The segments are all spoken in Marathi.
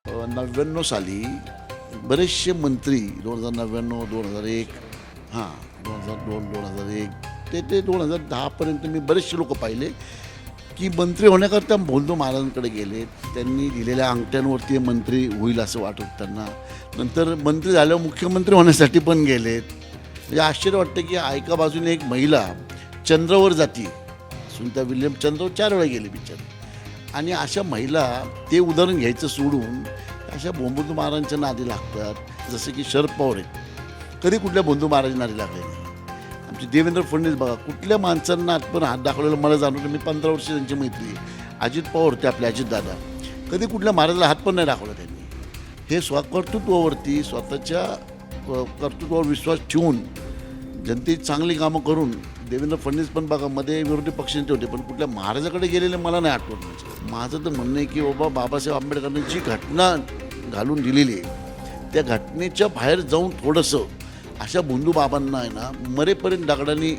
99 साली बरेचसे मंत्री 2099 2001 हां 2002 2001 ते 2010पर्यंत मी बरेचसे लोक पाहिले की मंत्री होण्याकरता भोंदू महाराजांकडे गेले. त्यांनी दिलेल्या अंगठ्यांवरती मंत्री होईल असं वाटत त्यांना. नंतर मंत्री झाल्यावर मुख्यमंत्री होण्यासाठी पण गेलेत. म्हणजे आश्चर्य वाटतं की एका बाजूने एक महिला चंद्रावर जाती, सुनीता विल्यम चंद्रावर 4 वेळा गेले बिचारे. आणि अशा महिला ते उदाहरण घ्यायचं सोडून अशा भोंदू महाराजांच्या नादी लागतात. जसं की शरद पवार आहेत, कधी कुठल्या भोंदू महाराजांच्या नादी लागले नाही. आमचे देवेंद्र फडणवीस बघा, कुठल्या माणसांना आजपर्यंत हात दाखवलेला मला जाणवलं. मी 15 वर्ष त्यांची मैत्री. अजित पवार होते आपले अजितदादा, कधी कुठल्या महाराजाला हात पण नाही दाखवला त्यांनी. हे स्वकर्तृत्वावरती स्वतःच्या कर्तृत्वावर विश्वास ठेवून जनतेची चांगली कामं करून देवेंद्र फडणवीस पण बघा मध्ये विरोधी पक्षांचे होते, पण कुठल्या महाराजाकडे गेलेले मला नाही आठवत. माझं तर म्हणणं आहे की बाबा बाबासाहेब आंबेडकरांनी जी घटना घालून दिलेली आहे त्या घटनेच्या बाहेर जाऊन थोडंसं अशा भोंदू बाबांना आहे ना मरेपर्यंत दगडांनी,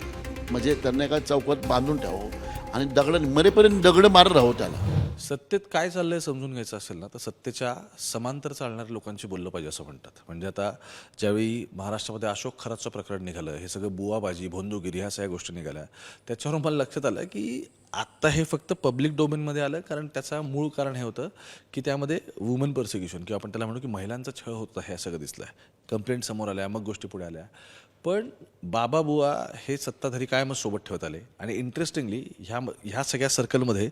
म्हणजे त्यांना एका चौकात बांधून ठेवावं आणि दगडांनी मरेपर्यंत दगडं मारत राहावं त्याला. सत्तेत काय चाललंय समजून घ्यायचं असेल ना, तर सत्तेच्या समांतर चालणाऱ्या लोकांशी बोललं पाहिजे असं म्हणतात. म्हणजे आता ज्यावेळी महाराष्ट्रामध्ये अशोक खरातचं प्रकरण निघालं, हे सगळं बुवाबाजी भोंदूगिरी ह्या सगळ्या गोष्टी निघाल्या, त्याच्यावरून मला लक्षात आलं की आत्ता हे फक्त पब्लिक डोमेनमध्ये आलं, कारण त्याचा मूळ कारण हे होतं की त्यामध्ये वुमन पर्सिक्युशन किंवा आपण त्याला म्हणू की महिलांचा छळ होता हे सगळं दिसलं. कंप्लेंट समोर आल्या, मग गोष्टी पुढे आल्या. पण बाबा बुवा हे सत्ताधारी कायमच सोबत ठेवत आले आणि इंटरेस्टिंगली ह्या सगळ्या सर्कलमध्ये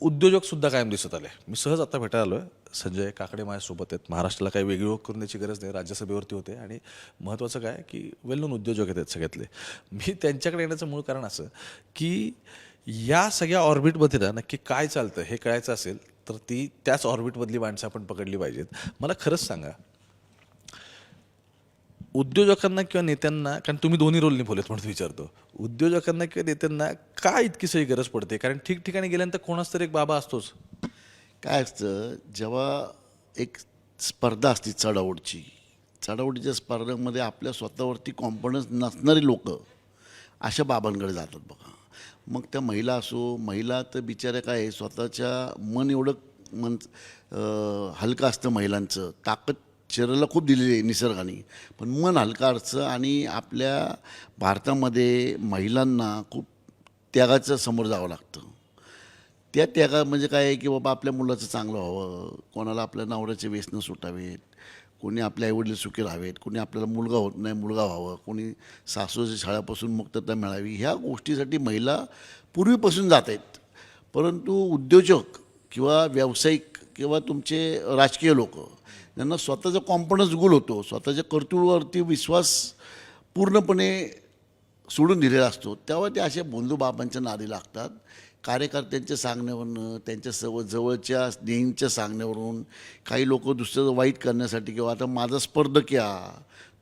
उद्योजकसुद्धा कायम दिसत आले. मी सहज आता भेटायला आलो आहे, संजय काकडे माझ्यासोबत आहेत. महाराष्ट्राला काही वेगळी ओळख करून द्यायची गरज नाही, राज्यसभेवरती होते आणि महत्त्वाचं काय की वेल नोन उद्योजक आहेत सगळ्यातले. मी त्यांच्याकडे येण्याचं मूळ कारण असं की या सगळ्या ऑर्बिटमध्ये ना नक्की काय चालतं हे कळायचं असेल तर त्याच ऑर्बिटमधली माणसं आपण पकडली पाहिजेत. मला खरंच सांगा, उद्योजकांना किंवा नेत्यांना, कारण तुम्ही दोन्ही रोलनी बोलत म्हणून विचारतो, उद्योजकांना किंवा नेत्यांना काय इतकी सही गरज पडते? कारण ठिकठिकाणी गेल्यानंतर कोणाच तरी एक बाबा असतोच. काय असतं, जेव्हा एक स्पर्धा असते चढाओढीच्या स्पर्धेमध्ये आपल्या स्वतःवरती कॉन्फिडन्स नसणारी लोक अशा बाबांकडे जातात बघा. मग त्या महिला असो, महिला तर बिचाऱ्या काय स्वतःच्या मन एवढं हलकं असतं महिलांचं, ताकद शरीराला खूप दिलेली आहे निसर्गाने, पण मन हलकं असतं. आणि आपल्या भारतामध्ये महिलांना खूप त्यागाचं समोर जावं लागतं. त्या त्यागा म्हणजे काय आहे की बाबा आपल्या मुलाचं चांगलं व्हावं, कोणाला आपल्या नवऱ्याचे व्यसनं सुटावेत, कोणी आपल्या आईवडील सुखी राहावेत, कोणी आपल्याला मुलगा होत नाही मुलगा व्हावं, कोणी सासूच्या छळापासून मुक्तता मिळावी, ह्या गोष्टीसाठी महिला पूर्वीपासून जात आहेत. परंतु उद्योजक किंवा व्यावसायिक किंवा तुमचे राजकीय लोक यांना स्वतःचा कॉन्फिडन्स गुल होतो, स्वतःच्या कर्तृत्वावरती विश्वास पूर्णपणे सोडून दिलेला असतो, तेव्हा ते अशा भोंदू बाबांच्या नादी लागतात. कार्यकर्त्यांच्या सांगण्यावरून, त्यांच्या जवळच्या स्नेहींच्या सांगण्यावरून काही लोक दुसऱ्याचं वाईट करण्यासाठी किंवा आता माझा स्पर्धक या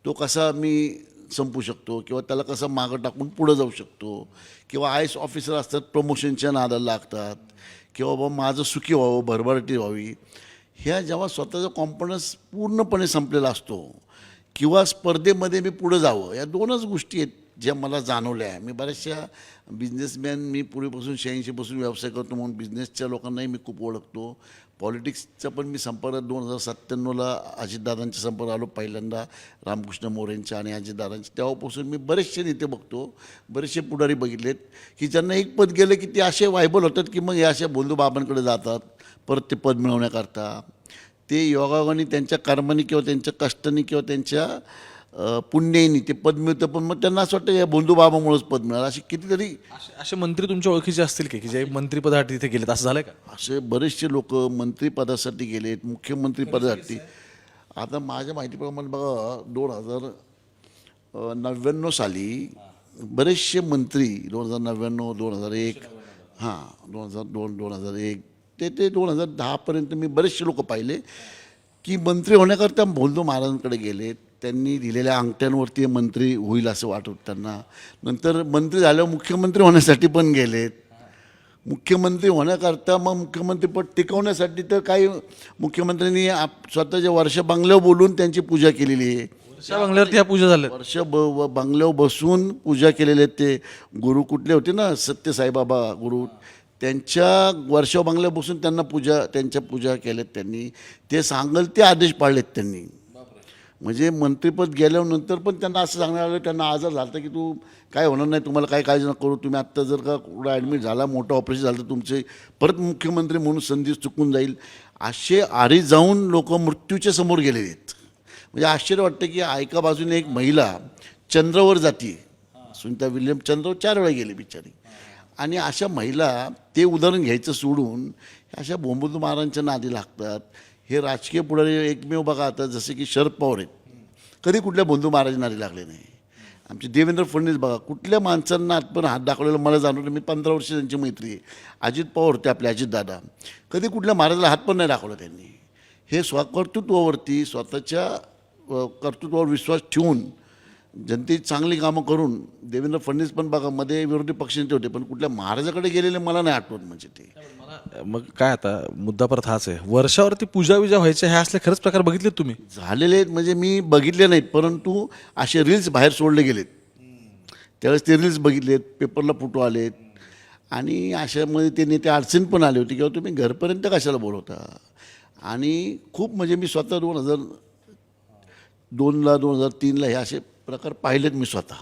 तो कसा मी संपू शकतो किंवा त्याला कसं मागं टाकून पुढं जाऊ शकतो, किंवा आय एस ऑफिसर असतात प्रमोशनच्या नादाला लागतात, किंवा बाबा माझं सुखी व्हावं, भरभराटी व्हावी. ह्या जेव्हा स्वतःचा कॉन्फिडन्स पूर्णपणे संपलेला असतो किंवा स्पर्धेमध्ये मी पुढं जावं, या दोनच गोष्टी आहेत ज्या मला जाणवल्या आहे. मी बऱ्याचशा बिझनेसमॅन, मी पूर्वीपासून 86 व्यवसाय करतो म्हणून बिझनेसच्या लोकांनाही मी खूप ओळखतो. पॉलिटिक्सचा पण मी संपर्क 2097ला अजितदादांच्या संपर्क आलो पहिल्यांदा, रामकृष्ण मोरेंच्या आणि अजितदादांच्या. तेव्हापासून मी बरेचसे नेते बघतो, बरेचसे पुढारी बघितलेत की ज्यांना एक पद गेलं की ते असे वायबल होतात की मग हे अशा भोंदू बाबांकडे जातात परत ते पद मिळवण्याकरता. ते योगायोगाने त्यांच्या कर्माने किंवा त्यांच्या कष्टाने किंवा त्यांच्या पुण्याईनी ते पद मिळतं, पण मग त्यांना असं वाटतं या भोंदू बाबामुळेच पद मिळालं. असे कितीतरी असे मंत्री तुमच्या ओळखीचे असतील की जे मंत्रिपदासाठी तिथे गेलेत, असं झालंय का? असे बरेचसे लोक मंत्रिपदासाठी गेलेत, मुख्यमंत्रीपदासाठी. आता माझ्या माहितीप्रमाणे बघा 2099 साली बरेचसे मंत्री 2099 2001 हां 2002 2001 ते 2010पर्यंत मी बरेचसे लोक पाहिले की मंत्री होण्याकरता भोंदू महाराजांकडे गेलेत. त्यांनी दिलेल्या अंगठ्यांवरती मंत्री होईल असं वाटत त्यांना. नंतर मंत्री झाल्यावर मुख्यमंत्री होण्यासाठी पण गेलेत. मुख्यमंत्री होण्याकरता मग मुख्यमंत्रीपद टिकवण्यासाठी तर काही मुख्यमंत्र्यांनी स्वतःच्या वर्ष बंगल्यावर बोलून त्यांची पूजा केलेली आहे. बंगल्यावरती ह्या पूजा झाल्या. बंगल्यावर बसून पूजा केलेले आहेत. ते गुरु कुठले होते ना, सत्यसाईबाबा गुरु, त्यांच्या वर्षा बंगल्या बसून त्यांच्या पूजा केल्यात त्यांनी, ते सांगल ते आदेश पाळलेत त्यांनी. म्हणजे मंत्रिपद गेल्यानंतर पण त्यांना असं सांगण्यात आलं, त्यांना आजार झाला की तू काय होणार नाही, तुम्हाला काय काळजी नका करू, तुम्ही आत्ता जर का कुठं ॲडमिट झाला, मोठं ऑपरेशन झालं तर तुमचे परत मुख्यमंत्री म्हणून संधी चुकून जाईल. असे आरी जाऊन लोक मृत्यूच्या समोर गेलेले आहेत. म्हणजे आश्चर्य वाटतं की एका बाजूने एक महिला चंद्रावर जाते, सुनीता विल्यम चंद्रावर 4 वेळा गेली बिचारी, आणि अशा महिला ते उदाहरण घ्यायचं सोडून अशा बोंबलू महाराजांच्या नादी लागतात. हे राजकीय पुढारी एकमेव बघा आता जसे की शरद पवार आहेत, कधी कुठल्या बंधू महाराजांना नादी लागले नाही. आमचे देवेंद्र फडणवीस बघा, कुठल्या माणसांना आजपर्यंत हात दाखवलेला मला जाणवलं, मी 15 वर्ष त्यांची मैत्री आहे. अजित पवार होते आपले अजितदादा, कधी कुठल्या महाराजाला हात पण नाही दाखवला त्यांनी. हे स्वकर्तृत्वावरती स्वतःच्या कर्तृत्वावर विश्वास ठेवून जनतेची चांगली कामं करून, देवेंद्र फडणवीस पण बघा मध्ये विरोधी पक्षांचे होते, पण कुठल्या महाराजाकडे गेलेले मला नाही आठवत. म्हणजे ते मग काय आता मुद्दा परत हाच आहे, वर्षावरती पूजा विजा व्हायच्या हे असले खरंच प्रकार बघितले तुम्ही? झालेले आहेत, म्हणजे मी बघितले नाहीत, परंतु असे रील्स बाहेर सोडले गेलेत. त्यावेळेस ते रील्स बघितलेत, पेपरला फोटो आलेत, आणि अशामध्ये ते नेते अडचण पण आले होते किंवा तुम्ही घरपर्यंत कशाला बोलवता. आणि खूप म्हणजे मी स्वतः 2002ला 2003ला हे असे प्रकार पाहिलेत मी स्वतः.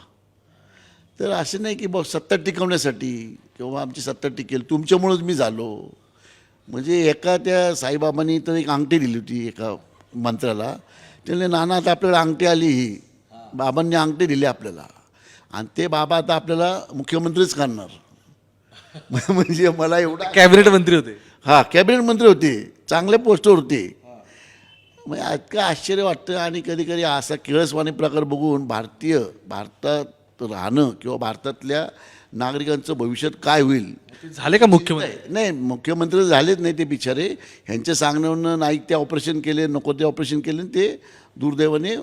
तर असे नाही की सत्ता टिकवण्यासाठी किंवा आमची सत्ता टिकेल तुमच्यामुळंच मी झालो. म्हणजे एका त्या साईबाबांनी तर एक अंगठी दिली होती एका मंत्र्याला, त्याने नाना आता आपल्याला अंगठी आली, ही बाबांनी अंगठी दिली आपल्याला, आणि ते बाबा आता आपल्याला मुख्यमंत्रीच करणार. म्हणजे मला एवढा कॅबिनेट मंत्री होते. हां, कॅबिनेट मंत्री होते, चांगल्या पोस्टवर होते. म्हणजे इतकं आश्चर्य वाटतं. आणि कधी कधी असा किळसवाणी प्रकार बघून भारतात राहणं किंवा भारतातल्या नागरिकांचं भविष्यात काय होईल. झाले का मुख्यमंत्री? नाही, मुख्यमंत्री झालेच नाही ते बिचारे. ह्यांच्या सांगण्यावरनं नाही ते ऑपरेशन केले, नको ते ऑपरेशन केले, ते दुर्दैवाने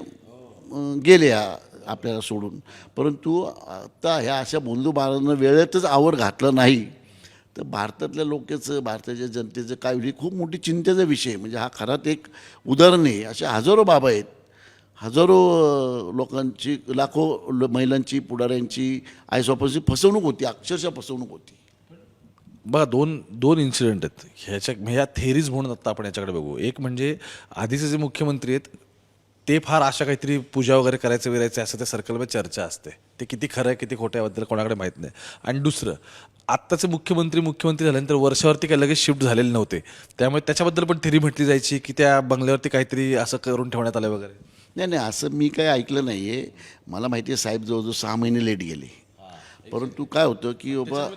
गेले आपल्याला सोडून. परंतु आता ह्या अशा बंधू महाराजांना वेळेतच आवर घातलं नाही तर भारतातल्या लोकांचं, भारताच्या जनतेचं काय होईल, खूप मोठी चिंतेचा विषय. म्हणजे हा खरात एक उदाहरण आहे. असे हजारो बाबा आहेत, हजारो लोकांची, लाखो महिलांची, पुढाऱ्यांची, आईसोपाची फसवणूक होती, अक्षरशः फसवणूक होती. बघा, दोन इन्सिडेंट आहेत ह्या थेरीज म्हणून आता आपण याच्याकडे बघू. एक म्हणजे आधीचे जे मुख्यमंत्री आहेत ते फार अशा काहीतरी पूजा वगैरे करायचं विरायचं असं त्या सर्कलमध्ये चर्चा असते, ते किती खरं आहे किती खोटं याबद्दल कोणाकडे माहीत नाही. आणि दुसरं, आत्ताचे मुख्यमंत्री झाल्यानंतर वर्षावरती काही लगेच शिफ्ट झालेले नव्हते, त्यामुळे त्याच्याबद्दल पण थेरी म्हटली जायची की त्या बंगल्यावरती काहीतरी असं करून ठेवण्यात आलं वगैरे. नाही, असं मी काही ऐकलं नाही आहे. मला माहिती आहे साहेब जवळजवळ 6 महिने लेट गेले. परंतु काय होतं की बाबा,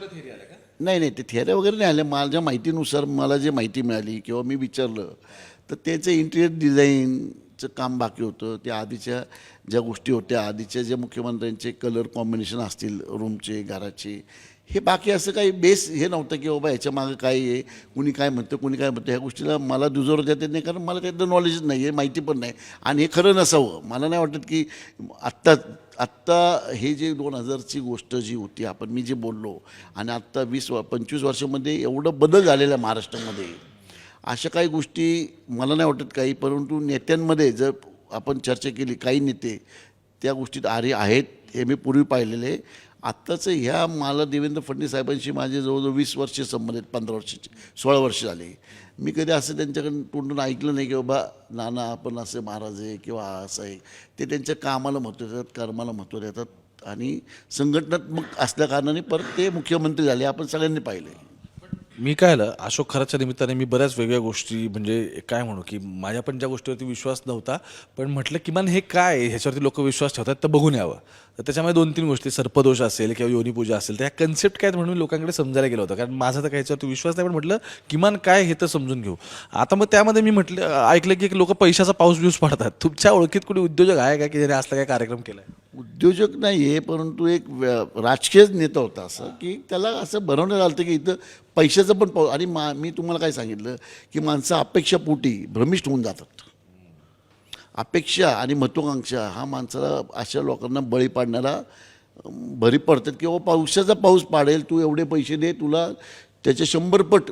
नाही ते थेऱ्या वगैरे नाही आल्या. माझ्या माहितीनुसार मला जे माहिती मिळाली किंवा मी विचारलं तर त्याचं इंटिरियर डिझाईनचं काम बाकी होतं. त्या आधीच्या ज्या गोष्टी होत्या, आधीच्या ज्या मुख्यमंत्र्यांचे कलर कॉम्बिनेशन असतील रूमचे, घराचे, हे बाकी असं काही बेस हे नव्हतं की बाबा ह्याच्या मागं काय आहे, कुणी काय म्हणतं ह्या गोष्टीला मला दुजोर देत नाही, कारण मला त्यातलं नॉलेजच नाही आहे, माहिती पण नाही. आणि हे खरं नसावं. मला नाही वाटत की आत्ता हे जे 2000ची गोष्ट जी होती, मी जे बोललो, आणि आत्ता 20-25 वर्षामध्ये एवढं बदल झालेला आहे महाराष्ट्रामध्ये, अशा काही गोष्टी मला नाही वाटत काही. परंतु नेत्यांमध्ये जर आपण चर्चा केली, काही नेते त्या गोष्टीत आरे आहेत, हे मी पूर्वी पाहिलेले. आत्ताचं ह्या मला देवेंद्र फडणवीस साहेबांशी माझे जवळजवळ 20 वर्षे संबंध आहेत, 15 वर्षाचे, 16 वर्ष झाले. मी कधी असं त्यांच्याकडून तोंडून ऐकलं नाही की बाबा नाना आपण असं महाराज आहे किंवा असं आहे. ते त्यांच्या कामाला महत्त्व देतात, कर्माला महत्त्व देतात, आणि संघटनात्मक असल्या कारणाने परत ते मुख्यमंत्री झाले, आपण सगळ्यांनी पाहिले. मी काय आलं, अशोक खराच्या निमित्ताने मी बऱ्याच वेगळ्या गोष्टी, म्हणजे काय म्हणू की माझ्या पण ज्या गोष्टीवरती विश्वास नव्हता, पण म्हटलं किमान हे काय ह्याच्यावरती लोक विश्वास ठेवतात तर बघून यावं. तर त्याच्यामध्ये 2-3 गोष्टी, सर्पदोष असेल किंवा योनीपूजा असेल, तर ह्या कन्सेप्ट काय म्हणून लोकांकडे समजायला गेलं होतं, कारण माझा तर काही ह्याच्यावरती विश्वास नाही, पण म्हटलं किमान काय हे तर समजून घेऊ. आता मग त्यामध्ये मी ऐकलं की लोक पैशाचा पाऊस बिऊस पाडतात. तुमच्या ओळखीत कुठे उद्योजक आहे का की ज्याने असला काय कार्यक्रम केला आहे? उद्योजक नाही आहे, परंतु एक राजकीय नेता होता असं की त्याला असं बनवण्यात आलं की इथं पैशाचं पण पाऊस. आणि मी तुम्हाला काय सांगितलं की माणसं अपेक्षापोटी भ्रमिष्ट होऊन जातात. अपेक्षा आणि महत्त्वाकांक्षा हा माणसाला, अशा लोकांना बळी पाडण्याला भरी पडतात. किंवा पावसाचा पाऊस पाडेल, तू एवढे पैसे दे, तुला त्याचे 100 पट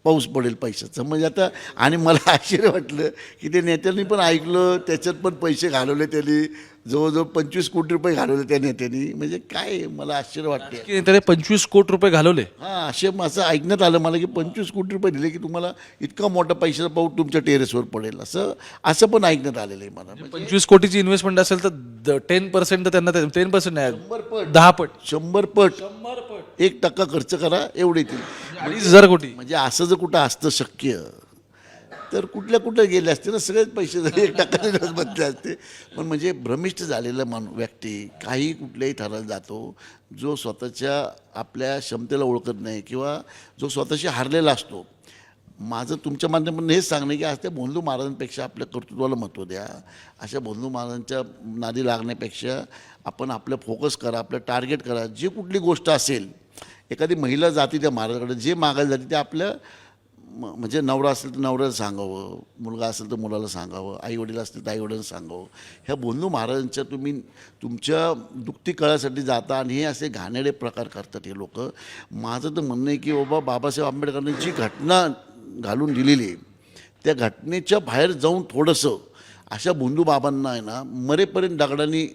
पाऊस पडेल पैशाचं. म्हणजे आता आणि मला आश्चर्य वाटलं की ते नेत्यांनी पण ऐकलं, त्याच्यात पण पैसे घालवले त्यांनी, जवळजवळ 25 कोटी रुपये घालवले त्या नेत्यांनी. म्हणजे काय मला आश्चर्य वाटते. की त्याने 25 कोटी रुपये घालवले. हां, असं ऐकण्यात आलं मला की 25 कोटी रुपये दिले की तुम्हाला इतका मोठा पैशाचा पाऊस तुमच्या टेरेसवर पडेल, असं असं पण ऐकण्यात आलेलं आहे मला. म्हणजे 25 कोटीची इन्व्हेस्टमेंट असेल तर 10% तर त्यांना 10% नाही 10 पट 100 पट 1% खर्च करा एवढे येतील. 2,500 कोटी. म्हणजे असं जर कुठं असतं शक्य तर कुठं गेले असते ना सगळेच पैसे जर 1% बदले असते. पण म्हणजे भ्रमिष्ट झालेला व्यक्ती काही कुठल्याही थराला जातो जो स्वतःच्या आपल्या क्षमतेला ओळखत नाही किंवा जो स्वतःशी हारलेला असतो. माझं तुमच्या माध्यमातून हेच सांगणं की आज त्या भोंदू महाराजांपेक्षा आपल्या कर्तृत्वाला महत्त्व द्या. अशा भोंदू महाराजांच्या नादी लागण्यापेक्षा आपण आपलं फोकस करा, आपलं टार्गेट करा. जी कुठली गोष्ट असेल, एखादी महिला जाते त्या महाराजाकडे, जे मागायला जाते ते आपल्या म्हणजे नवरा असेल तर नवऱ्याला सांगावं, मुलगा असेल तर मुलाला सांगावं, आईवडील असतील तर आईवडिलांना सांगावं. ह्या भोंदू महाराजांच्या तुम्ही तुमच्या दुःखती कळासाठी जाता आणि हे असे घाणेरडे प्रकार करतात हे लोक. माझं तर म्हणणं आहे की बाबा बाबासाहेब आंबेडकरांनी जी घटना घालून दिलेली आहे त्या घटनेच्या बाहेर जाऊन थोडंसं अशा भोंदू बाबांना आहे ना मरेपर्यंत दगडांनी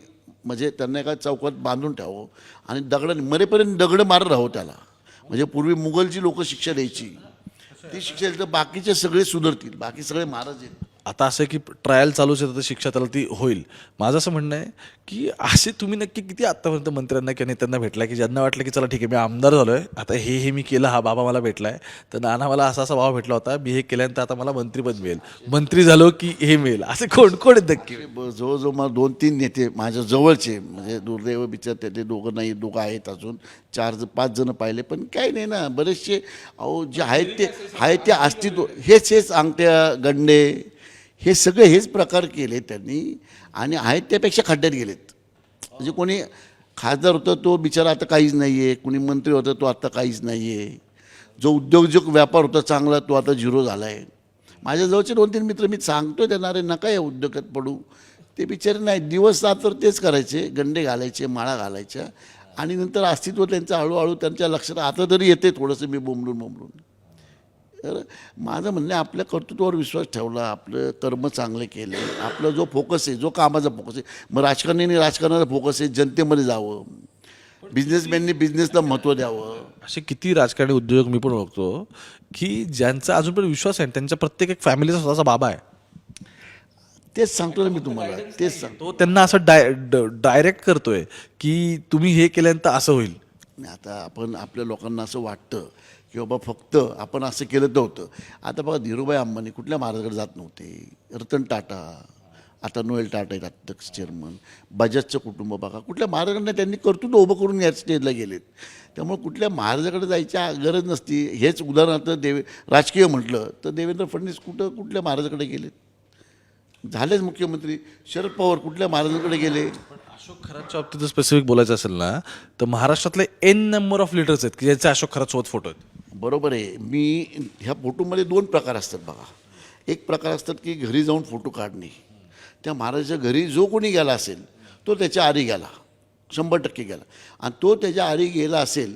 म्हणजे त्यांना एका चौकात बांधून ठेवावं आणि दगडांनी मरेपर्यंत दगड मारत राहावं त्याला. म्हणजे पूर्वी मुघलची लोक शिक्षा द्यायची, ती शिक्षा दिली तर बाकीचे सगळे सुधारतील, बाकी सगळे महाराज आहेत. आता असं आहे की ट्रायल चालूच आहे तर शिक्षा त्याला ती होईल. माझं असं म्हणणं आहे की असे तुम्ही नक्की किती आत्तापर्यंत मंत्र्यांना किंवा नेत्यांना भेटलाय की ज्यांना वाटलं की चला ठीक आहे मी आमदार झालोय, आता हे मी केलं, हा बाबा मला भेटलाय, तर नाना मला असा बाबा भेटला होता, मी हे केल्यानंतर आता मला मंत्रीपद मिळेल, मंत्री झालो की हे मिळेल, असे कोण कोण आहेत नक्की? जवळजवळ मला 2-3 नेते माझ्या जवळचे, म्हणजे दुर्दैव बिचार ते दोघं नाही, दोघं आहेत अजून 4-5 जण पाहिले, पण काही नाही ना. बरेचसे अहो जे आहेत ते अस्तित्व हेच अंगठ्या गंडे हे सगळे हेच प्रकार केले त्यांनी आणि आहेत त्यापेक्षा खड्ड्यात गेलेत. म्हणजे कोणी खासदार होता तो बिचारा आता काहीच नाही आहे, कोणी मंत्री होता तो आता काहीच नाही आहे, जो उद्योजक व्यापार होता चांगला तो आता झिरो झाला आहे. माझ्या जवळचे 2-3 मित्र मी सांगतो त्यांना, अरे नका या उद्योगात पडू. ते बिचारे नाही, दिवस रात्र तेच करायचे, गंडे घालायचे, माळा घालायच्या आणि नंतर अस्तित्व त्यांचं हळूहळू त्यांच्या लक्षात आता तरी येते थोडंसं मी बोंबलून. तर माझं म्हणणं आहे आपल्या कर्तृत्वावर विश्वास ठेवला, आपलं कर्म चांगले केले, आपला जो फोकस आहे, जो कामाचा फोकस आहे, मग राजकारण्यांनी राजकारणाचा फोकस आहे जनतेमध्ये जावं, बिझनेसमॅननी बिझनेसला महत्त्व द्यावं. असे किती राजकारणी उद्योजक मी पण बघतो की ज्यांचा अजून पण विश्वास आहे, त्यांच्या प्रत्येक एक फॅमिलीचा स्वतःचा बाबा आहे. तेच सांगतो ना मी तुम्हाला, तेच सांगतो. तो त्यांना असं डायरेक्ट करतोय की तुम्ही हे केल्यानंतर असं होईल. आता आपण आपल्या लोकांना असं वाटतं की बाबा फक्त आपण असं केलं तर होतं. आता बघा धीरूभाई अंबानी कुठल्या महाराजाकडे जात नव्हते, रतन टाटा, आता नोएल टाटा आहेत अध्यक्ष चेअरमन, बजाजचं कुटुंब बघा, कुठल्या महाराजांना त्यांनी कर्तृत्व उभं करून या स्टेजला गेलेत. त्यामुळे कुठल्या महाराजाकडे जायची गरज नसती. हेच उदाहरणार्थ राजकीय म्हटलं तर देवेंद्र फडणवीस कुठल्या महाराजाकडे गेलेत, झालेच मुख्यमंत्री. शरद पवार कुठल्या महाराजांकडे गेले. अशोक खरातच्या बाबतीत स्पेसिफिक बोलायचं असेल ना तर महाराष्ट्रातले एन नंबर ऑफ लीडर्स आहेत की ज्यांचे अशोक खरात सोबत फोटो आहेत. बरोबर आहे. मी ह्या फोटोमध्ये 2 प्रकार असतात बघा. एक प्रकार असतात की घरी जाऊन फोटो काढणे. त्या महाराजाच्या घरी जो कोणी गेला असेल तो त्याच्या आरी गेला, 100% गेला. आणि तो त्याच्या आरी गेला असेल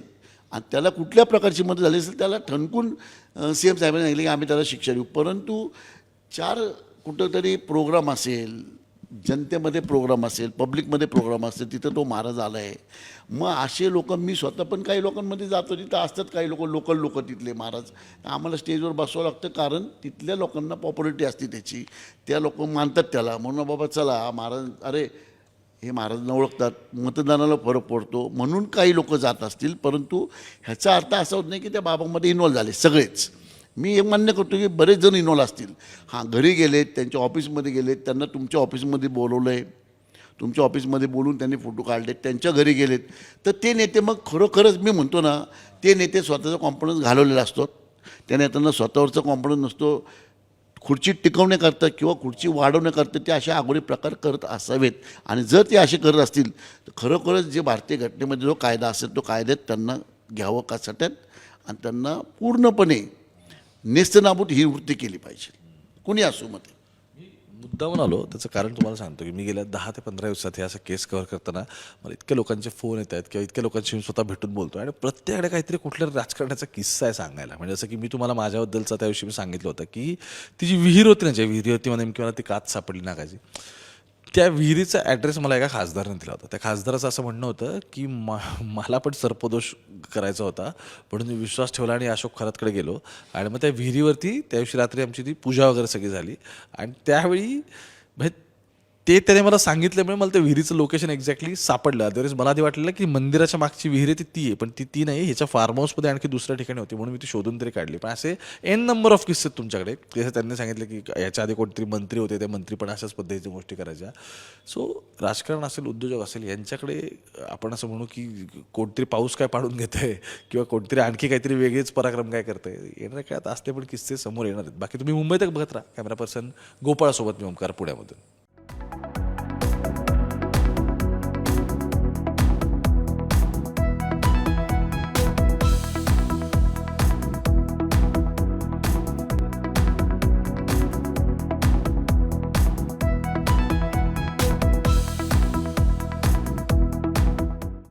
आणि त्याला कुठल्या प्रकारची मदत झाली असेल त्याला ठणकून CM साहेबांनी सांगितलं की आम्ही त्याला शिक्षा देऊ. परंतु 4 कुठंतरी प्रोग्राम असेल, जनतेमध्ये प्रोग्राम असेल, पब्लिकमध्ये प्रोग्राम असेल, तिथं तो महाराज आला आहे. मग असे लोक, मी स्वतः पण काही लोकांमध्ये जातो, तिथं असतात काही लोकल लोक तिथले महाराज, आम्हाला स्टेजवर बसवावं लागतं कारण तिथल्या लोकांना पॉप्युलरिटी असते त्याची, त्या लोक मानतात त्याला. म्हणून बाबा चला महाराज, अरे हे महाराजांना ओळखतात, मतदानाला फरक पडतो म्हणून काही लोक जात असतील. परंतु ह्याचा अर्थ असा होत नाही की त्या बाबांमध्ये इन्व्हॉल्व झाले सगळेच. मी हे मान्य करतो की बरेच जण इन्व्हॉल्व असतील. हां, घरी गेलेत, त्यांच्या ऑफिसमध्ये गेलेत, त्यांना तुमच्या ऑफिसमध्ये बोलवलं आहे, तुमच्या ऑफिसमध्ये बोलून त्यांनी फोटो काढलेत, त्यांच्या घरी गेलेत, तर ते नेते मग खरोखरच मी म्हणतो ना, ते नेते स्वतःचा कॉन्फिडन्स घालवलेला असतो. त्या नेत्यांना स्वतःवरचा कॉन्फिडन्स नसतो. खुर्ची टिकवण्याकरता किंवा खुर्ची वाढवण्याकरता ते अशा आगोळी प्रकार करत असावेत. आणि जर ते असे करत असतील तर खरोखरच जे भारतीय घटनेमध्ये जो कायदा असेल तो कायद्यात त्यांना घ्यावं कासाट्यात आणि त्यांना पूर्णपणे नेस्तनाबूत ही वृत्ती केली पाहिजे, कुणी असो. मग मुद्दा म्हणालो त्याचं कारण तुम्हाला सांगतो की मी गेल्या 10 ते 15 दिवसात हे असं केस कव्हर करताना मला इतक्या लोकांचे फोन येत आहेत किंवा इतक्या लोकांशी मी स्वतः भेटून बोलतो आणि प्रत्येकाकडे काहीतरी कुठल्या राजकारणाचा किस्सा आहे सांगायला. म्हणजे जसं की मी तुम्हाला माझ्याबद्दलचा त्या दिवशी मी सांगितलं होतं की ती जी विहीर होती ना, ज्या विहिरीवरती नेमकी मला ती काच सापडली नागाची, त्या विहिरीचा ॲड्रेस मला एका खासदाराने दिला होता. त्या खासदाराचं असं म्हणणं होतं की मला पण सर्पदोष करायचा होता म्हणून मी विश्वास ठेवला आणि अशोक खरातकडे गेलो आणि मग त्या विहिरीवरती त्या दिवशी रात्री आमची ती पूजा वगैरे सगळी झाली आणि त्यावेळी म्हणजे ते त्याने मला सांगितल्यामुळे मला त्या विहिरीचं लोकेशन एक्झॅक्टली सापडलं. अदरवाईज मला आधी वाटलेलं की मंदिराच्या मागची विहीर आहे ती आहे, पण ती नाही, ह्याच्या फार्म हाऊसमध्ये आणखी दुसऱ्या ठिकाणी होती म्हणून मी ती शोधून तरी काढली. पण असे एन नंबर ऑफ किस्से तुमच्याकडे, जसं त्यांनी सांगितलं की याच्या आधी कोणतरी मंत्री होते, त्या मंत्री पण अशाच पद्धतीच्या गोष्टी करायच्या. सो राजकारण असेल, उद्योजक असेल, यांच्याकडे आपण असं म्हणू की कोणतरी पाऊस काय पाडून घेतंय किंवा कोणतरी आणखी काहीतरी वेगळेच पराक्रम काय करतंय, येणाऱ्या काळात असले पण किस्से समोर येणार आहेत. बाकी तुम्ही मुंबईत बघत राहा. कॅमेरा पर्सन गोपाळसोबत मी ओमकार, पुण्यामधून.